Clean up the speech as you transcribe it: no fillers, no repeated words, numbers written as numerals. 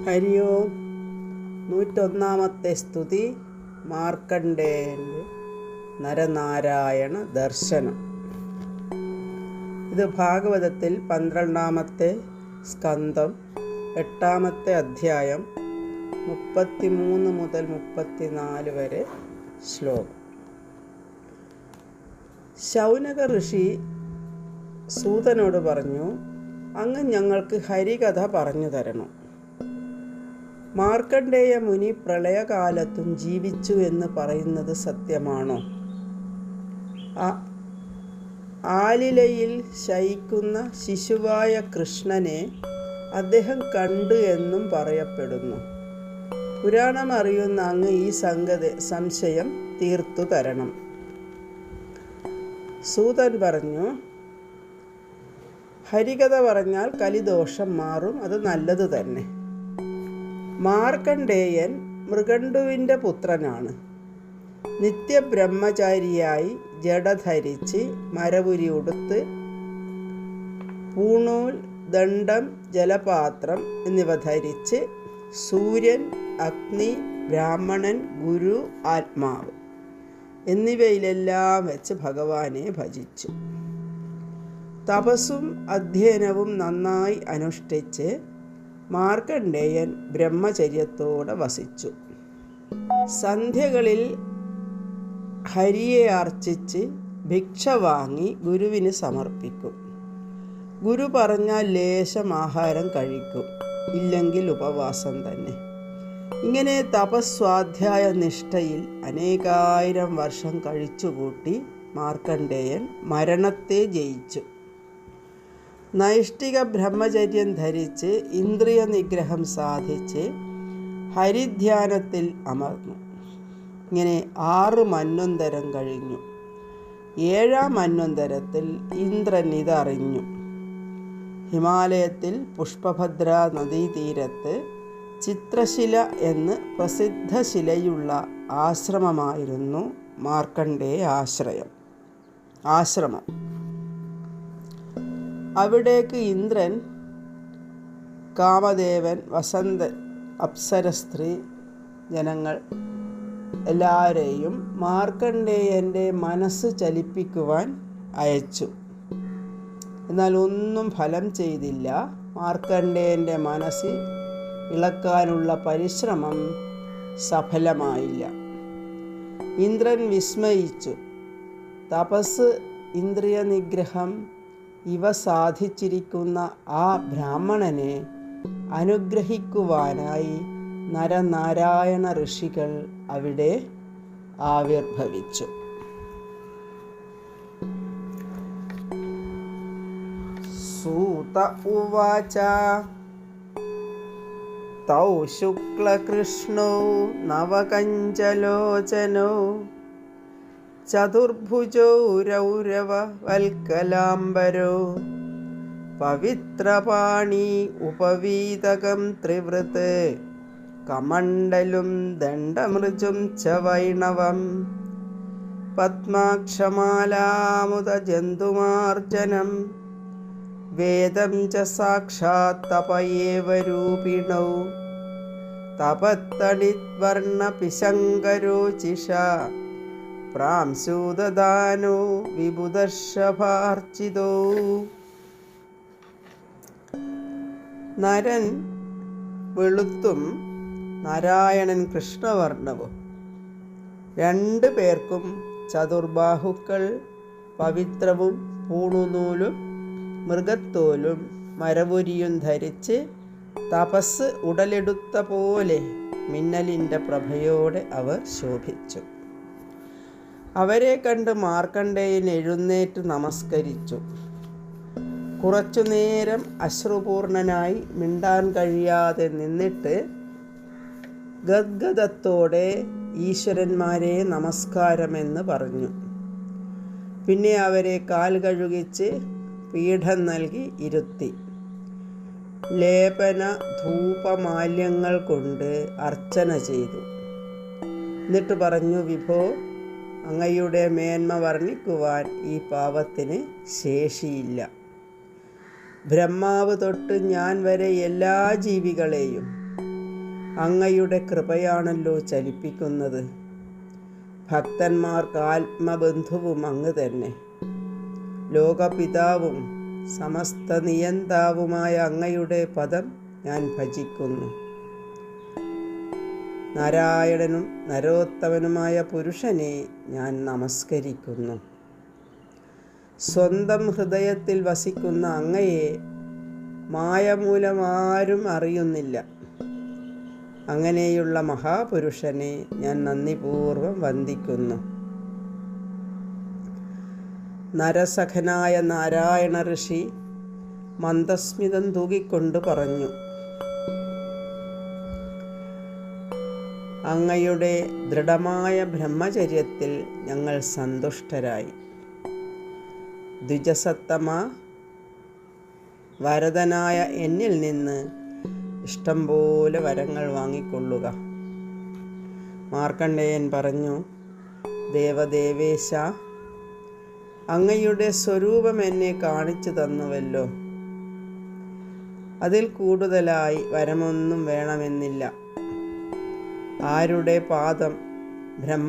ഹരി ഓം. 101 സ്തുതി. മാർക്കണ്ഡേയൻ്റെ നരനാരായണ ദർശനം. ഇത് ഭാഗവതത്തിൽ 12 സ്കന്ധം 8 അധ്യായം 33 മുതൽ 34 വരെ ശ്ലോകം. ശൗനക ഋഷി സൂതനോട് പറഞ്ഞു, അങ്ങ് ഞങ്ങൾക്ക് ഹരികഥ പറഞ്ഞു തരണം. മാർക്കണ്ഡേയ മുനി പ്രളയകാലത്തും ജീവിച്ചു എന്ന് പറയുന്നത് സത്യമാണോ? ആലിലയിൽ ശയിക്കുന്ന ശിശുവായ കൃഷ്ണനെ അദ്ദേഹം കണ്ടു എന്നും പറയപ്പെടുന്നു. പുരാണം അറിയുന്ന അങ്ങ് ഈ സംശയം തീർത്തു തരണം. സൂതൻ പറഞ്ഞു, ഹരികഥ പറഞ്ഞാൽ കലിദോഷം മാറും, അത് നല്ലത് തന്നെ. മാർക്കണ്ഡേയൻ മൃഗണ്ടുവിൻ്റെ പുത്രനാണ്. നിത്യബ്രഹ്മചാരിയായി ജട ധരിച്ച് മരവുരി ഉടുത്ത് പൂണൂൽ, ദണ്ഡം, ജലപാത്രം എന്നിവ ധരിച്ച് സൂര്യൻ, അഗ്നി, ബ്രാഹ്മണൻ, ഗുരു, ആത്മാവ് എന്നിവയിലെല്ലാം വെച്ച് ഭഗവാനെ ഭജിച്ചു. തപസ്സും അധ്യയനവും നന്നായി അനുഷ്ഠിച്ച് മാർക്കണ്ഡേയൻ ബ്രഹ്മചര്യത്തോടെ വസിച്ചു. സന്ധ്യകളിൽ ഹരിയെ അർച്ചിച്ച് ഭിക്ഷ വാങ്ങി ഗുരുവിന് സമർപ്പിക്കും. ഗുരു പറഞ്ഞാൽ ലേശം ആഹാരം കഴിക്കും, ഇല്ലെങ്കിൽ ഉപവാസം തന്നെ. ഇങ്ങനെ തപസ്വാധ്യായ നിഷ്ഠയിൽ അനേകായിരം വർഷം കഴിച്ചുകൂട്ടി മാർക്കണ്ഡേയൻ മരണത്തെ ജയിച്ചു. നൈഷ്ഠിക ബ്രഹ്മചര്യം ധരിച്ച് ഇന്ദ്രിയ നിഗ്രഹം സാധിച്ച് ഹരിധ്യാനത്തിൽ അമർന്നു. ഇങ്ങനെ 6 മന്വന്തരം കഴിഞ്ഞു. 7-ാം മന്വന്തരത്തിൽ ഇന്ദ്രൻ ഇതറിഞ്ഞു. ഹിമാലയത്തിൽ പുഷ്പഭദ്ര നദീതീരത്ത് ചിത്രശില എന്ന് പ്രസിദ്ധ ശിലയുള്ള ആശ്രമമായിരുന്നു മാർക്കണ്ഡേയ ആശ്രമം. അവിടേക്ക് ഇന്ദ്രൻ, കാമദേവൻ, വസന്തൻ, അപ്സരസ്ത്രീ ജനങ്ങൾ എല്ലാവരെയും മാർക്കണ്ഡേയൻ്റെ മനസ്സ് ചലിപ്പിക്കുവാൻ അയച്ചു. എന്നാൽ ഒന്നും ഫലം ചെയ്തില്ല. മാർക്കണ്ഡേയൻ്റെ മനസ്സ് ഇളക്കാനുള്ള പരിശ്രമം സഫലമായില്ല. ഇന്ദ്രൻ വിസ്മയിച്ചു. തപസ്, ഇന്ദ്രിയ നിഗ്രഹം ഇവ സാധിച്ചിരിക്കുന്ന ആ ബ്രാഹ്മണനെ അനുഗ്രഹിക്കുവാനായി നരനാരായണ ഋഷികൾ അവിടെ ആവിർഭവിച്ചു. സൂത ഉവാച തൗ ശുക്ലകൃഷ്ണോ നവകഞ്ചലോചനോ ചതുർഭുജോ രൗരവ വൽക്കലാംബരോ പവിത്രപാണി ഉപവീതകം ത്രിവൃത് കമണ്ഡലും ദണ്ഡമൃജും ച വൈണവം പത്മാക്ഷമാലാമുദ ജന്തുമാർജനം വേദം ച സാക്ഷാത് തപയേവ രൂപിണൗ തപത്തണിത്വർണ്ണ പിശങ്കരോചിഷ പ്രാംശൂദാനോ വിബുധർഷഭാർച്ചിതോ. നരൻ വെളുത്തും നാരായണൻ കൃഷ്ണവർണ്ണവും. 2 പേർക്കും ചതുർബാഹുക്കൾ, പവിത്രവും പൂണുനൂലും മൃഗത്തോലും മരവുരിയും ധരിച്ച് തപസ് ഉടലെടുത്ത പോലെ മിന്നലിൻ്റെ പ്രഭയോടെ അവർ ശോഭിച്ചു. അവരെ കണ്ട് മാർക്കണ്ഡേയൻ എഴുന്നേറ്റ് നമസ്കരിച്ചു. കുറച്ചുനേരം അശ്രുപൂർണനായി മിണ്ടാൻ കഴിയാതെ നിന്നിട്ട് ഗദ്ഗദത്തോടെ ഈശ്വരന്മാരെ നമസ്കാരമെന്ന് പറഞ്ഞു. പിന്നെ അവരെ കാൽ കഴുകിച്ച് പീഠം നൽകി ഇരുത്തി. ലേപന ധൂപമാല്യങ്ങൾ കൊണ്ട് അർച്ചന ചെയ്തു. എന്നിട്ട് പറഞ്ഞു, വിഭോ, അങ്ങയുടെ മേന്മ വർണ്ണിക്കുവാൻ ഈ പാവത്തിന് ശേഷിയില്ല. ബ്രഹ്മാവ് തൊട്ട് ഞാൻ വരെ എല്ലാ ജീവികളെയും അങ്ങയുടെ കൃപയാണല്ലോ ചലിപ്പിക്കുന്നത്. ഭക്തന്മാർക്ക് ആത്മബന്ധുവും അങ്ങ് തന്നെ. ലോകപിതാവും സമസ്ത നിയന്താവുമായ അങ്ങയുടെ പദം ഞാൻ ഭജിക്കുന്നു. നാരായണനും നരോത്തമനുമായ പുരുഷനെ ഞാൻ നമസ്കരിക്കുന്നു. സ്വന്തം ഹൃദയത്തിൽ വസിക്കുന്ന അങ്ങയെ മായ മൂലം ആരും അറിയുന്നില്ല. അങ്ങനെയുള്ള മഹാപുരുഷനെ ഞാൻ നന്ദിപൂർവം വന്ദിക്കുന്നു. നരസഖനായ നാരായണ ഋഷി മന്ദസ്മിതം തൂകിക്കൊണ്ട് പറഞ്ഞു, അങ്ങയുടെ ദൃഢമായ ബ്രഹ്മചര്യത്തിൽ ഞങ്ങൾ സന്തുഷ്ടരായി. ദ്വിജസത്തമ, വരദനായ എന്നിൽ നിന്ന് ഇഷ്ടം പോലെ വരങ്ങൾ വാങ്ങിക്കൊള്ളുക. മാർക്കണ്ഡേയൻ പറഞ്ഞു, ദേവദേവേശ, അങ്ങയുടെ സ്വരൂപം എന്നെ കാണിച്ചു തന്നുവല്ലോ. അതിൽ കൂടുതലായി വരമൊന്നും വേണമെന്നില്ല. ആരുടെ പാദം ബ്രഹ്മ